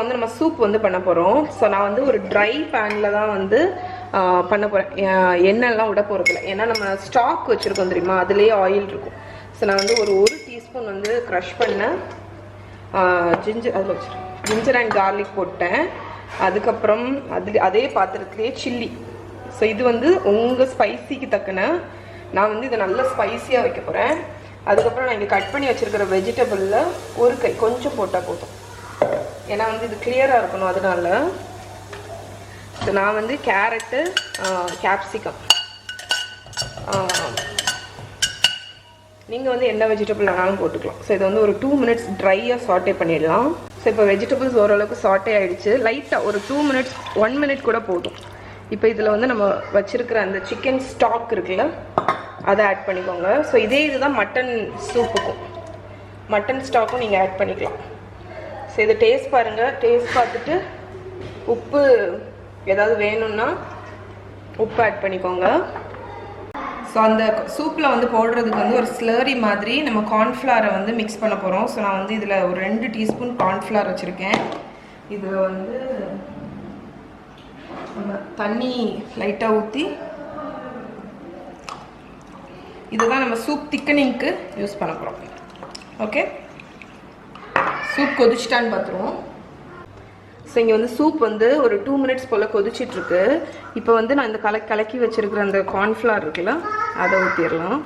வந்து நம்ம சூப் வந்து பண்ண போகிறோம். ஸோ நான் வந்து ஒரு ட்ரை பேனில் தான் வந்து பண்ண போகிறேன். எண்ணெய்லாம் விட போகிறதில்ல, ஏன்னா நம்ம ஸ்டாக் வச்சுருக்கோம் தெரியுமா, அதுலேயே ஆயில் இருக்கும். ஸோ நான் வந்து ஒரு டீஸ்பூன் வந்து க்ரஷ் பண்ண ஜிஞ்சர் அண்ட் கார்லிக் போட்டேன். அதுக்கப்புறம் அதே பாத்திரத்துலேயே சில்லி. ஸோ இது வந்து உங்கள் ஸ்பைசிக்கு தக்கன நான் வந்து இதை நல்லா ஸ்பைஸியாக வைக்க போகிறேன். அதுக்கப்புறம் நான் இங்கே கட் பண்ணி வச்சுருக்கிற வெஜிடபிளில் ஒரு கை கொஞ்சம் போட்டால் போதும், ஏன்னா வந்து இது கிளியராக இருக்கணும். அதனால ஸோ நான் வந்து கேரட்டு, கேப்சிகம், நீங்கள் வந்து என்ன வெஜிடபிள் வேணாலும் போட்டுக்கலாம். ஸோ இதை வந்து ஒரு 2 மினிட்ஸ் ட்ரையாக சாட்டே பண்ணிடலாம். ஸோ இப்போ வெஜிடபிள்ஸ் ஓரளவுக்கு சாட்டே ஆகிடுச்சு. லைட்டாக ஒரு 2 மினிட்ஸ் 1 மினிட் கூட போதும். இப்போ இதில் வந்து நம்ம வச்சுருக்கிற அந்த சிக்கன் ஸ்டாக் இருக்குல்ல, அதை ஆட் பண்ணிக்கோங்க. ஸோ இதே இதுதான் மட்டன் சூப்புக்கும், மட்டன் ஸ்டாக்கும் நீங்கள் ஆட் பண்ணிக்கலாம். ஸோ இதை டேஸ்ட் பாருங்கள். டேஸ்ட் பார்த்துட்டு உப்பு ஏதாவது வேணும்னா உப்பு ஆட் பண்ணிக்கோங்க. ஸோ அந்த சூப்பில் வந்து போடுறதுக்கு வந்து ஒரு ஸ்லரி மாதிரி நம்ம கார்ன்ஃப்ளவரை வந்து மிக்ஸ் பண்ண போகிறோம். ஸோ நான் வந்து இதில் ஒரு 2 டீஸ்பூன் கார்ன்ஃப்ளவர் வச்சுருக்கேன். இதில் வந்து நம்ம தண்ணி லைட்டாக ஊற்றி இதுதான் நம்ம சூப் திக்கனிங்க்கு யூஸ் பண்ண போகிறோம். ஓகே, சூப் கொதிச்சிட்டான்னு பார்த்துருவோம். ஸோ இங்கே வந்து சூப் வந்து ஒரு 2 மினிட்ஸ் போல் கொதிச்சிட்ருக்கு. இப்போ வந்து நான் இந்த கலக்கி வச்சுருக்கிற அந்த கார்ன்ஃப்ளவர் இருக்குல்ல, அதை ஊற்றிடலாம்.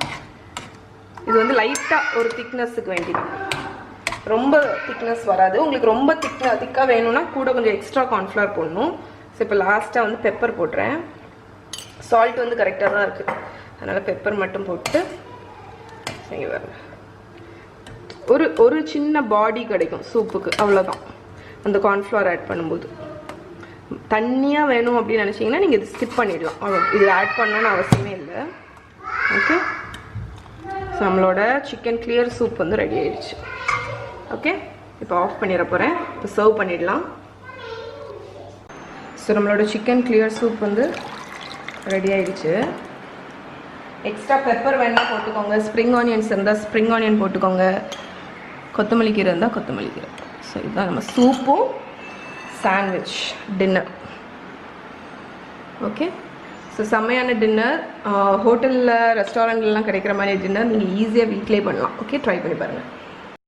இது வந்து லைட்டாக ஒரு திக்னஸுக்கு வேண்டிதான், ரொம்ப திக்னஸ் வராது. உங்களுக்கு ரொம்ப திக்காக வேணும்னா கூட கொஞ்சம் எக்ஸ்ட்ரா கார்ன்ஃப்ளவர் போடணும். ஸோ இப்போ லாஸ்ட்டாக வந்து பெப்பர் போடுறேன். சால்ட் வந்து கரெக்டாக தான் இருக்குது, அதனால் பெப்பர் மட்டும் போட்டு இங்கே வரேன். ஒரு சின்ன பாடி கிடைக்கும் சூப்புக்கு, அவ்வளோதான். அந்த கார்ன்ஃப்ளவர் ஆட் பண்ணும்போது தண்ணியாக வேணும் அப்படின்னு நினச்சிங்கன்னா நீங்கள் இது ஸ்கிப் பண்ணிடலாம். அவ்வளோ, இதில் ஆட் பண்ணணும்னு அவசியமே இல்லை. ஓகே, ஸோ நம்மளோட சிக்கன் கிளியர் சூப் வந்து ரெடி ஆயிடுச்சு. ஓகே, இப்போ ஆஃப் பண்ணிட போகிறேன். இப்போ சர்வ் பண்ணிடலாம். ஸோ நம்மளோட சிக்கன் கிளியர் சூப் வந்து ரெடி ஆயிடுச்சு. எக்ஸ்ட்ரா பெப்பர் வேணால் போட்டுக்கோங்க, ஸ்ப்ரிங் ஆனியன்ஸ் இருந்தால் ஸ்ப்ரிங் ஆனியன் போட்டுக்கோங்க, கொத்தமல்லி கீரை இருந்தால் கொத்தமல்லி கீரை. ஸோ இதுதான் நம்ம சூப்பும் சாண்ட்விச் டின்னர். ஓகே, ஸோ செம்மையான டின்னர். ஹோட்டலில் ரெஸ்டாரண்ட்லாம் கிடைக்கிற மாதிரி டின்னர் நீங்கள் ஈஸியாக வீட்டிலே பண்ணலாம். ஓகே, ட்ரை பண்ணி பாருங்கள்.